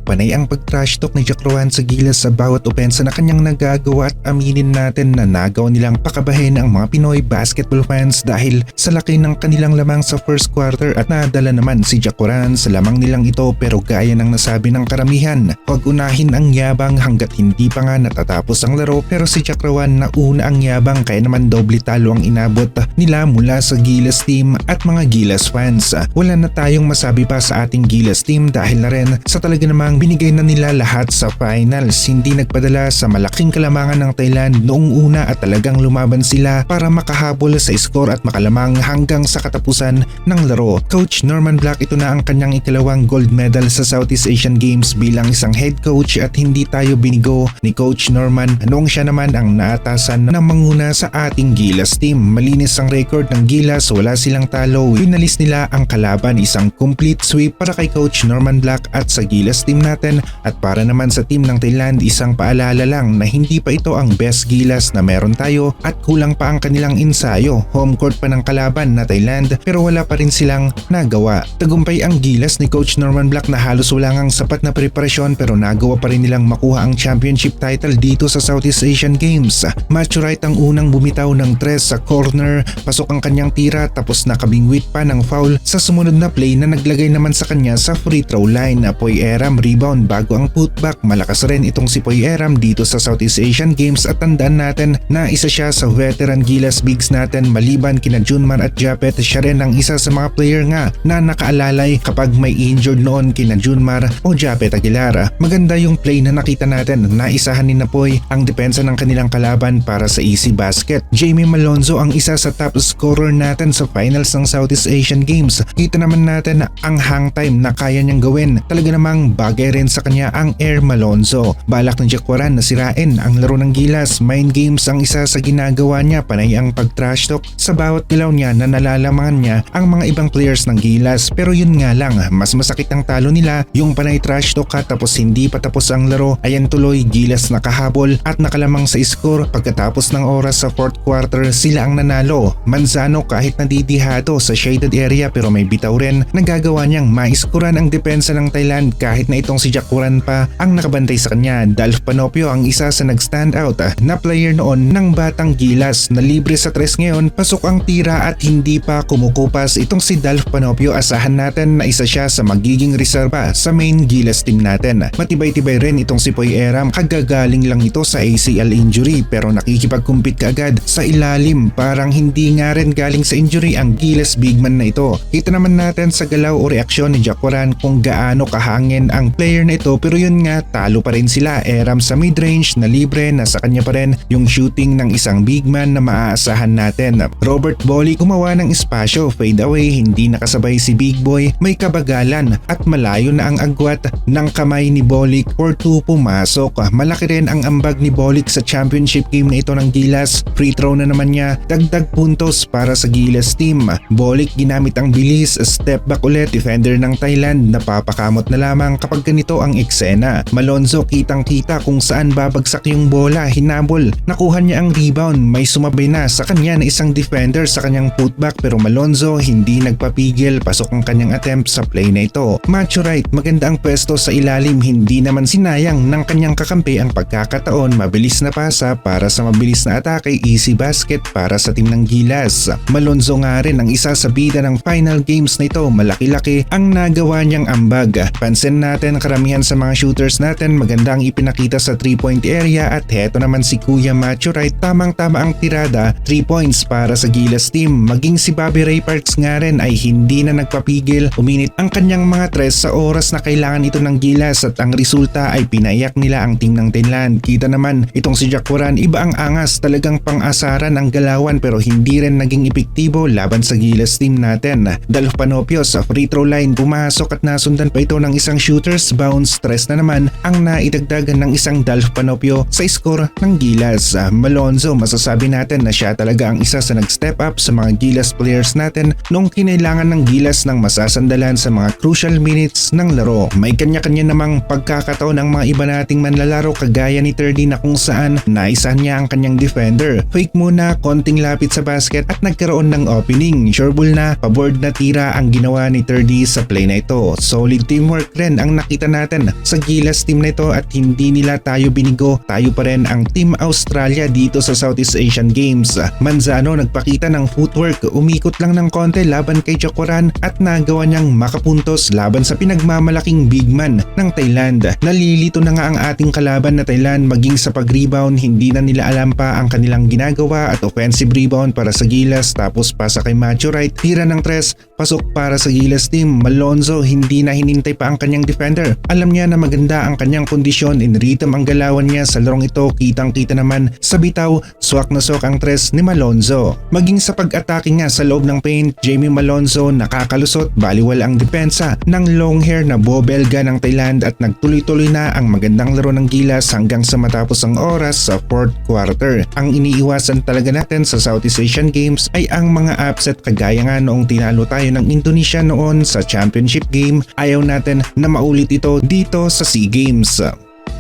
Panay ang pag-trash talk ni Jack Rowan sa Gilas sa bawat opensa na kanyang nagagawa at aminin natin na nagaw nilang pakabahin ang mga Pinoy basketball fans dahil sa laki ng kanilang lamang sa first quarter at nadala naman si Jack Rowan sa lamang nilang ito pero gaya ng nasabi ng karamihan, huwag unahin ang yabang hanggat hindi pa nga natatapos ang laro pero si Jack Rowan nauna ang yabang kaya naman doble talo ang inabot nila mula sa Gilas team at mga Gilas fans. Wala na tayong masabi pa sa ating Gilas team dahil na rin sa talaga namang binigay na nila lahat sa finals. Hindi nagpadala sa malaking kalamangan ng Thailand noong una at talagang lumaban sila para makahabol sa score at makalamang hanggang sa katapusan ng laro. Coach Norman Black, ito na ang kanyang ikalawang gold medal sa Southeast Asian Games bilang isang head coach at hindi tayo binigo ni Coach Norman noong siya naman ang naatasan ng manguna sa ating Gilas team. Malinis ang record ng Gilas, wala silang talo. Inalis nila ang kalaban, isang complete sweep para kay Coach Norman Black at sa Gilas team natin. At para naman sa team ng Thailand, isang paalala lang na hindi pa ito ang best Gilas na meron tayo at kulang pa ang kanilang ensayo. Home court pa ng kalaban na Thailand pero wala pa rin silang nagawa. Tagumpay ang Gilas ni Coach Norman Black na halos wala ngang sapat na preparasyon pero nagawa pa rin nilang makuha ang championship title dito sa Southeast Asian Games. Maturite ang unang bumitaw ng tres sa corner, pasok ang kanyang tira tapos nakabingwit pa ng foul sa sumunod na play na naglagay naman sa kanya sa free throw line. Poy Eram rebound bago ang putback. Malakas rin itong si Poy Eram dito sa Southeast Asian Games at tandaan natin na isa siya sa veteran Gilas bigs natin maliban kina Junmar at Japet. Siya rin ang isa sa mga player nga na nakaalalay kapag may injured noon kina Junmar o Japet Aguilar. Maganda yung play na nakita natin na isahan ni Napoy ang depensa ng kanilang kalaban para sa easy basket. Jamie Malonzo ang isa sa top scorer natin sa finals ng Southeast Asian Games. Kita naman natin ang hang time na kaya niyang gawin. Talaga namang bagay rin sa kanya ang Air Malonzo. Balak ng Jack Rowan na sirain ang laro ng Gilas. Mind games ang isa sa ginagawa niya, panay ang pag-trash talk sa bawat galaw niya na nalalamangan niya ang mga ibang players ng Gilas. Pero yun nga lang, mas masakit ang talo nila yung panay trash talk ka tapos hindi pa tapos ang laro. Ayan tuloy, Gilas nakahabol at nakalamang sa score. Pagkatapos ng oras sa fourth quarter, sila ang nanalo. Manzano kahit nadidihado sa shaded area pero may bitaw rin, nagagawa niyang maiskuran ang depensa ng Thailand kahit na itong si Jack Rowan pa ang nakabantay sa kanya. Dalf Panopio ang isa sa nag-stand out na player noon ng batang Gilas na libre sa tres ngayon, pasok ang tira at hindi pa kumukupas. Itong si Dalf Panopio, asahan natin na isa siya sa magiging reserva sa main Gilas team natin. Matibay-tibay rin itong si Poy Eram, kagagaling lang ito sa ACL injury pero nakikipag-compete kaagad sa ilalim. Parang hindi nga rin galing sa injury ang Gilas bigman na ito. Kita naman natin sa galaw o reaksyon ni Jack Rowan kung gaano kahangin ang player na ito pero yun nga, talo pa rin sila. Eram sa mid-range na libre, nasa kanya pa rin yung shooting ng isang bigman na maaasahan natin. Robert Boli gumawa ng espasyo, fade away, hindi nakasabay si Big Boy, may kabagalan at malayo na ang agwat ng kamay ni Bolik for 2 pumasok. Malaki rin ang ambag ni Bolik sa championship game na ito ng Gilas. Free throw na naman niya, dagdag puntos para sa Gilas team. Bolik ginamit ang bilis, step back ulit, defender ng Thailand, napapakamot na lamang kapag ganito ang eksena. Malonzo kitang-kita kung saan babagsak yung bola, hinabol, nakuha niya ang rebound, may sumabay na sa kanya na isang defender sa kanyang putback pero Malonzo hindi nagpapigil, pasok ang kanyang attempt sa play na ito. Maturite, maganda ang pwesto sa ilalim, hindi naman sinayang ng kanyang kakampi ang pagkakataon, mabilis na pasa para sa mabilis na atake, easy basket para sa team ng Gilas. Malonzo nga rin ang isa sa bida ng final games na ito, malaki-laki ang nagawa niyang ambag. Pansin natin karamihan sa mga shooters natin maganda ang ipinakita sa 3-point area at heto naman si Kuya Maturite, tamang-tama ang tirada, 3 points para sa Gilas team. Maging si Bobby Ray Parks nga rin ay hindi na nagpapigil, uminit ang kanyang mga tres sa oras na kailangan ito ng Gilas at ang resulta ay pinaiyak nila ang team ng Thailand. Kita naman itong si Jack Rowan, iba ang angas, talagang pang-asaran ang galawan pero hindi rin naging epektibo laban sa Gilas team natin. Dalf Panopio sa free throw line, pumasok at nasundan pa ito ng isang shooters bounce, tres na naman ang naidagdagan ng isang Dalf Panopio sa score ng Gilas. Malonzo, masasabi natin na siya talaga ang isa sa nag-step up sa mga Gilas players natin nung kinailangan ng Gilas ng masasandalan sa mga crucial minutes ng laro. May kanya-kanya namang pagkakataon ng mga iba nating manlalaro kagaya ni Terdy na kung saan naisahan niya ang kanyang defender. Fake muna, konting lapit sa basket at nagkaroon ng opening. Sureball na, paboard na tira ang ginawa ni Terdy sa play na ito. Solid teamwork rin ang nakita ipapakita natin sa Gilas team na ito at hindi nila tayo binigo. Tayo pa rin ang Team Australia dito sa Southeast Asian Games. Manzano nagpakita ng footwork, umikot lang ng konti laban kay Jacoran at nagawa niyang makapuntos laban sa pinagmamalaking big man ng Thailand. Nalilito na nga ang ating kalaban na Thailand maging sa pag-rebound, hindi na nila alam pa ang kanilang ginagawa at offensive rebound para sa Gilas, tapos pasa kay Macho Wright, tira ng tres, pasok para sa Gilas team. Malonzo hindi na hinintay pa ang kanyang defender. Alam niya na maganda ang kanyang kondisyon, in rhythm ang galawan niya sa larong ito, kitang-kita naman sa bitaw, swak na swak ang tres ni Malonzo. Maging sa pag-atake nga sa loob ng paint, Jamie Malonzo nakakalusot, baliwal ang depensa ng long hair na Bobelga ng Thailand at nagtuloy-tuloy na ang magandang laro ng Gilas hanggang sa matapos ang oras sa 4th quarter. Ang iniiwasan talaga natin sa Southeast Asian Games ay ang mga upset kagaya nga noong tinalo tayo ng Indonesia noon sa championship game. Ayaw natin na maulit ito dito sa SEA Games.